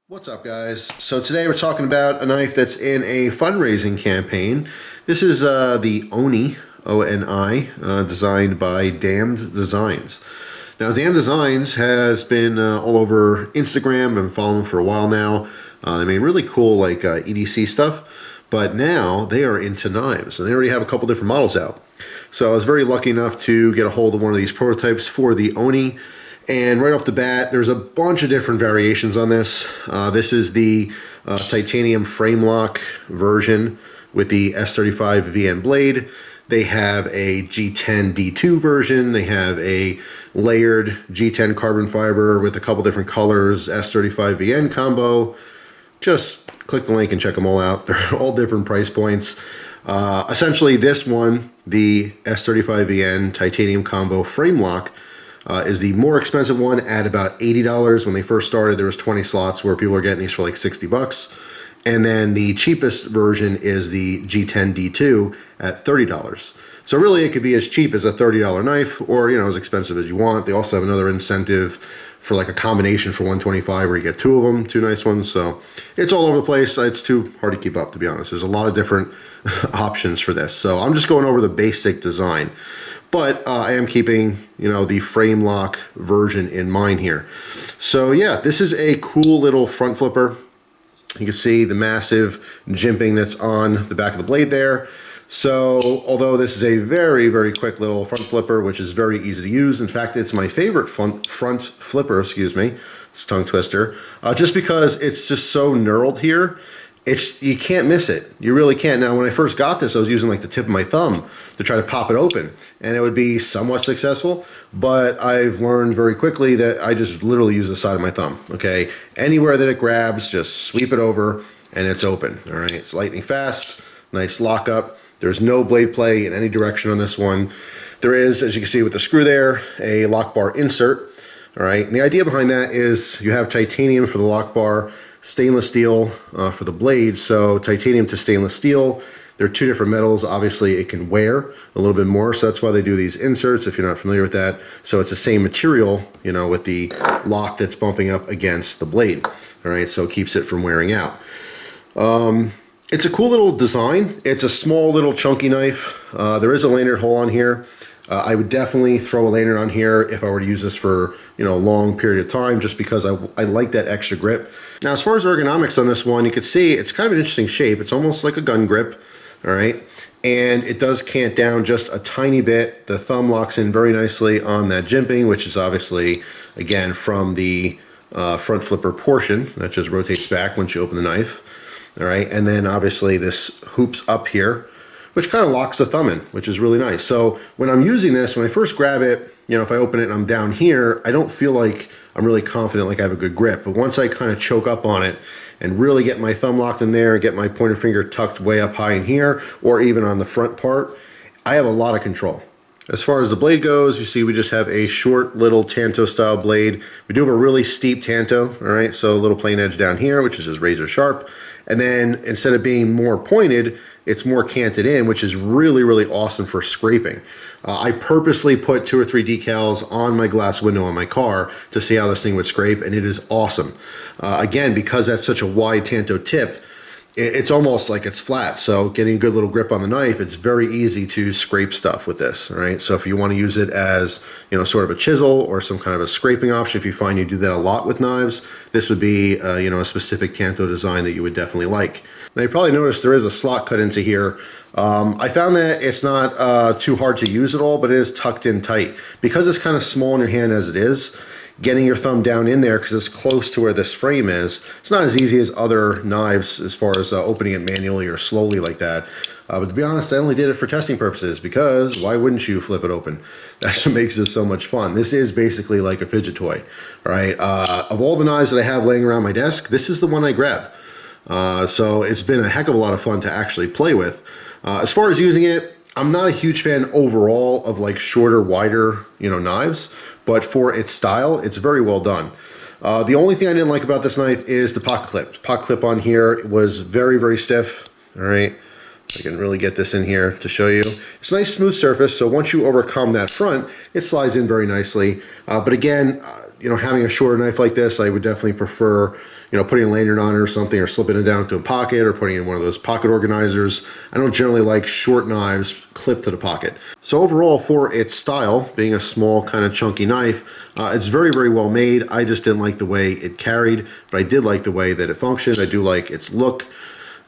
What's up, guys? So today we're talking about a knife that's in a fundraising campaign. This is the ONI, O-N-I, designed by DamnedDesigns. Now, DamnedDesigns has been all over Instagram. I've been following them for a while now. They made really cool like EDC stuff, but now they are into knives, and they already have a couple different models out. So I was very lucky enough to get a hold of one of these prototypes for the ONI. And right off the bat, there's a bunch of different variations on this. This is the titanium frame lock version with the S35 VN blade. They have a G10 D2 version. They have a layered G10 carbon fiber with a couple different colors, S35 VN combo. Just click the link and check them all out. They're all different price points. Essentially, this one, the S35 VN titanium combo frame lock, is the more expensive one at about $80. When they first started, there was 20 slots where people are getting these for like 60 bucks. And then the cheapest version is the G10 D2 at $30. So really it could be as cheap as a $30 knife or, as expensive as you want. They also have another incentive for like a combination for $125 where you get two of them, two nice ones. So it's all over the place. It's too hard to keep up, to be honest. There's a lot of different options for this. So I'm just going over the basic design. But I am keeping, the frame lock version in mind here. So yeah, this is a cool little front flipper. You can see the massive jimping that's on the back of the blade there. So although this is a very, very quick little front flipper, which is very easy to use. In fact, it's my favorite front flipper, it's tongue twister, just because it's just so knurled here. You can't miss it. You really can't. Now, when I first got this, I was using like the tip of my thumb to try to pop it open, and it would be somewhat successful, but I've learned very quickly that I just literally use the side of my thumb, okay? Anywhere that it grabs, just sweep it over, and it's open, all right? It's lightning fast, nice lockup. There's no blade play in any direction on this one. There is, as you can see with the screw there, a lock bar insert, all right? And the idea behind that is you have titanium for the lock bar, stainless steel for the blade. So titanium to stainless steel. They're two different metals. Obviously it can wear a little bit more, so that's why they do these inserts if you're not familiar with that. So it's the same material, with the lock that's bumping up against the blade. All right, so it keeps it from wearing out. It's a cool little design. It's a small little chunky knife. There is a lanyard hole on here. I would definitely throw a lanyard on here if I were to use this for a long period of time, just because I like that extra grip. Now, as far as ergonomics on this one, you can see it's kind of an interesting shape. It's almost like a gun grip, all right? And it does cant down just a tiny bit. The thumb locks in very nicely on that jimping, which is obviously, again, from the front flipper portion. That just rotates back once you open the knife, all right? And then obviously this hoops up here, which kind of locks the thumb in, which is really nice. So when I'm using this, when I first grab it, if I open it and I'm down here, I don't feel like I'm really confident like I have a good grip. But once I kind of choke up on it and really get my thumb locked in there, get my pointer finger tucked way up high in here, or even on the front part, I have a lot of control. As far as the blade goes, you see we just have a short little Tanto style blade. We do have a really steep Tanto, all right? So a little plain edge down here, which is just razor sharp. And then instead of being more pointed, it's more canted in, which is really, really awesome for scraping. I purposely put 2 or 3 decals on my glass window on my car to see how this thing would scrape, and it is awesome. Again, because that's such a wide Tanto tip, it's almost like it's flat. So getting a good little grip on the knife, it's very easy to scrape stuff with this, all right? So if you want to use it as, sort of a chisel or some kind of a scraping option, if you find you do that a lot with knives, this would be, a specific Tanto design that you would definitely like. Now you probably noticed there is a slot cut into here. I found that it's not too hard to use at all, but it is tucked in tight. Because it's kind of small in your hand as it is, getting your thumb down in there because it's close to where this frame is, it's not as easy as other knives as far as opening it manually or slowly like that. But to be honest, I only did it for testing purposes because why wouldn't you flip it open? That's what makes this so much fun. This is basically like a fidget toy, all right? Of all the knives that I have laying around my desk, this is the one I grab. So it's been a heck of a lot of fun to actually play with. As far as using it, I'm not a huge fan overall of like shorter, wider, knives, but for its style, it's very well done. The only thing I didn't like about this knife is the pocket clip. The pocket clip on here was very, very stiff, all right? I can really get this in here to show you. It's a nice smooth surface, so once you overcome that front, it slides in very nicely. But again, having a shorter knife like this, I would definitely prefer, putting a lanyard on it or something, or slipping it down into a pocket, or putting it in one of those pocket organizers. I don't generally like short knives clipped to the pocket. So overall, for its style, being a small kind of chunky knife, it's very, very well made. I just didn't like the way it carried, but I did like the way that it functioned. I do like its look.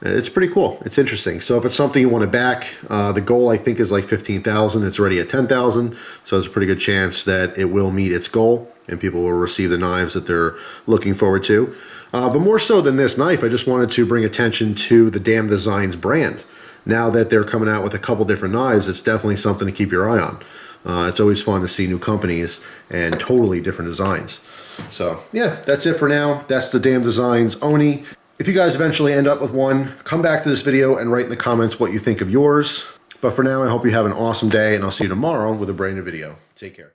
It's pretty cool. It's interesting. So if it's something you want to back, the goal I think is like 15,000. It's already at 10,000. So there's a pretty good chance that it will meet its goal and people will receive the knives that they're looking forward to. But more so than this knife, I just wanted to bring attention to the DamnedDesigns brand. Now that they're coming out with a couple different knives, it's definitely something to keep your eye on. It's always fun to see new companies and totally different designs. So yeah, that's it for now. That's the DamnedDesigns ONI. If you guys eventually end up with one, come back to this video and write in the comments what you think of yours. But for now, I hope you have an awesome day, and I'll see you tomorrow with a brand new video. Take care.